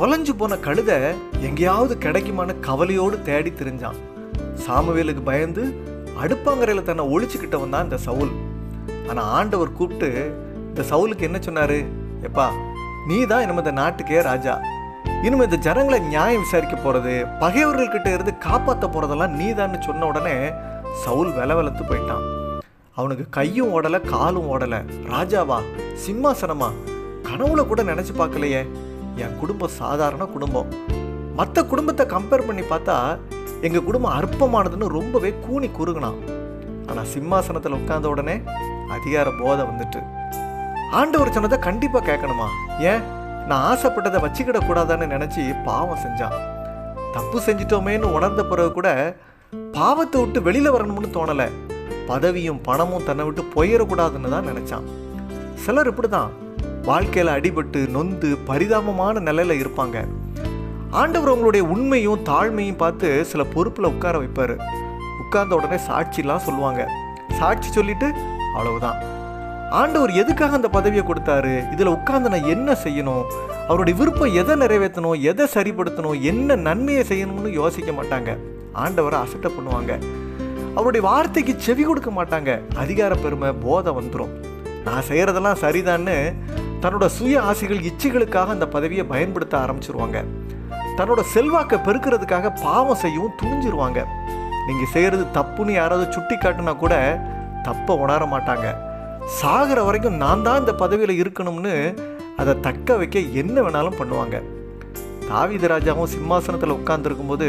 தொலைஞ்சு போன கழுதை எங்கேயாவது கிடைக்குமான்னு கவலையோடு தேடி திரிஞ்சான். சாமுவேலுக்கு பயந்து அடுப்பாங்கரையில் தன்னை ஒழிச்சுக்கிட்டவன் தான் இந்த சவுல். ஆனால் ஆண்டவர் கூப்பிட்டு இந்த சவுலுக்கு என்ன சொன்னாரு? எப்பா, நீ தான் இனிமே இந்த நாட்டுக்கே ராஜா. இனிமே இந்த ஜனங்களை நியாயம் விசாரிக்க போறது, பகைவர்கள்கிட்ட இருந்து காப்பாற்ற போறதெல்லாம் நீ தான் சொன்ன உடனே சவுல் வெலவெலத்து போயிட்டான். அவனுக்கு கையும் ஓடலை, காலும் ஓடலை. ராஜாவா, சிம்மாசனமா, கனவுல கூட நினைச்சு பார்க்கலையே. என் குடும்பம் சாதாரண குடும்பம். மற்ற குடும்பத்தை கம்பேர் பண்ணி பார்த்தா எங்கள் குடும்பம் அற்பமானதுன்னு ரொம்பவே கூனி குறுகுனான். ஆனால் சிம்மாசனத்தில் உட்கார்ந்த உடனே அதிகார போதை வந்துட்டு. ஆண்டவர் சொன்னதை கண்டிப்பாக கேட்கணுமா? ஏன் நான் ஆசைப்பட்டதை வச்சுக்கிடக்கூடாதான்னு நினச்சி பாவம் செஞ்சான். தப்பு செஞ்சிட்டோமேன்னு உணர்ந்த பிறகு கூட பாவத்தை விட்டு வெளியில் வரணும்னு தோணலை. பதவியும் பணமும் தன்னை விட்டு போயிடக்கூடாதுன்னு தான் நினச்சான். சிலர் இப்படி தான் வாழ்க்கையில் அடிபட்டு நொந்து பரிதாபமான நிலையில் இருப்பாங்க. ஆண்டவர் அவங்களுடைய உண்மையும் தாழ்மையும் பார்த்து சில பொறுப்பில் உட்கார வைப்பார். உட்கார்ந்த உடனே சாட்சிலாம் சொல்லுவாங்க. சாட்சி சொல்லிட்டு அவ்வளவுதான். ஆண்டவர் எதுக்காக அந்த பதவியை கொடுத்தாரு, இதில் உட்கார்ந்து நான் என்ன செய்யணும், அவருடைய விருப்பம் எதை நிறைவேற்றணும், எதை சரிப்படுத்தணும், என்ன நன்மையை செய்யணும்னு யோசிக்க மாட்டாங்க. ஆண்டவரை அசட்டை பண்ணுவாங்க. அவருடைய வார்த்தைக்கு செவி கொடுக்க மாட்டாங்க. அதிகார பெருமை போதை வந்துடும். நான் செய்கிறதெல்லாம் சரிதான்னு தன்னோட சுய ஆசைகள் இச்சைகளுக்காக அந்த பதவியை பயன்படுத்த ஆரம்பிச்சிருவாங்க. தன்னோட செல்வாக்கை பெருக்கிறதுக்காக பாவம் செய்யவும் துணிஞ்சிருவாங்க. நீங்கள் செய்கிறது தப்புன்னு யாராவது சுட்டி காட்டினா கூட தப்பை உணர மாட்டாங்க. சாகிற வரைக்கும் நான் தான் இந்த பதவியில் இருக்கணும்னு அதை தக்க வைக்க என்ன வேணாலும் பண்ணுவாங்க. தாவீது ராஜாவும் சிம்மாசனத்தில் உட்கார்ந்துருக்கும் போது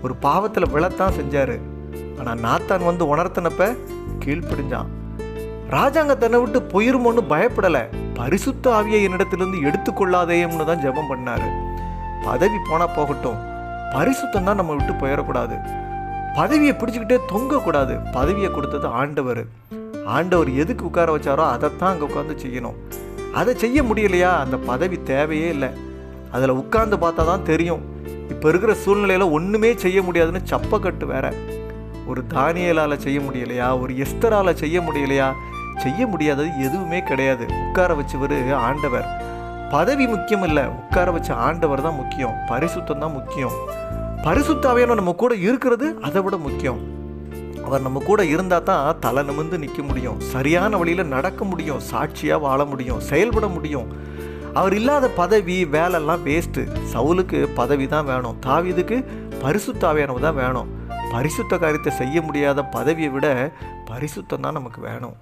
ஒரு பாவத்தில் விழத்தான் செஞ்சார். ஆனால் நாத்தான் வந்து உணர்த்தினப்ப கீழ்ப்பிடிஞ்சான். ராஜாங்க தன்னை விட்டு போயிருமோன்னு பயப்படலை. பரிசுத்த ஆவியை என்னிடத்திலிருந்து எடுத்துக்கொள்ளாதேன்னு தான் ஜெபம் பண்ணார். பதவி போனால் போகட்டும், பரிசுத்தம் தான் நம்ம விட்டு போயிடக்கூடாது. பதவியை பிடிச்சிக்கிட்டே தொங்கக்கூடாது. பதவியை கொடுத்தது ஆண்டவர். ஆண்டவர் எதுக்கு உட்கார வச்சாரோ அதைத்தான் அங்கே உட்காந்து செய்யணும். அதை செய்ய முடியலையா, அந்த பதவி தேவையே இல்லை. அதில் உட்கார்ந்து பார்த்தா தான் தெரியும். இப்போ இருக்கிற சூழ்நிலையில் ஒன்றுமே செய்ய முடியாதுன்னு சப்பக்கட்டு வேற. ஒரு தானியேலால் செய்ய முடியலையா, ஒரு எஸ்தரால் செய்ய முடியலையா? செய்ய முடியாதது எதுவுமே கிடையாது. உட்கார வச்சவர் ஆண்டவர். பதவி முக்கியம் இல்லை, உட்கார வச்ச ஆண்டவர் தான் முக்கியம். பரிசுத்தம் தான் முக்கியம். பரிசுத்தாவியான நம்ம கூட இருக்கிறது அதை விட முக்கியம். அவர் நம்ம கூட இருந்தால் தான் தலை நிமிர்ந்து நிற்க முடியும், சரியான வழியில் நடக்க முடியும், சாட்சியாக வாழ முடியும், செயல்பட முடியும். அவர் இல்லாத பதவி வேலைலாம் வேஸ்ட்டு. சவுலுக்கு பதவி தான் வேணும், தாவீதுக்கு பரிசுத்தாவியானவர் தான் வேணும். பரிசுத்த காரியத்தை செய்ய முடியாத பதவியை விட பரிசுத்தம் தான் நமக்கு வேணும்.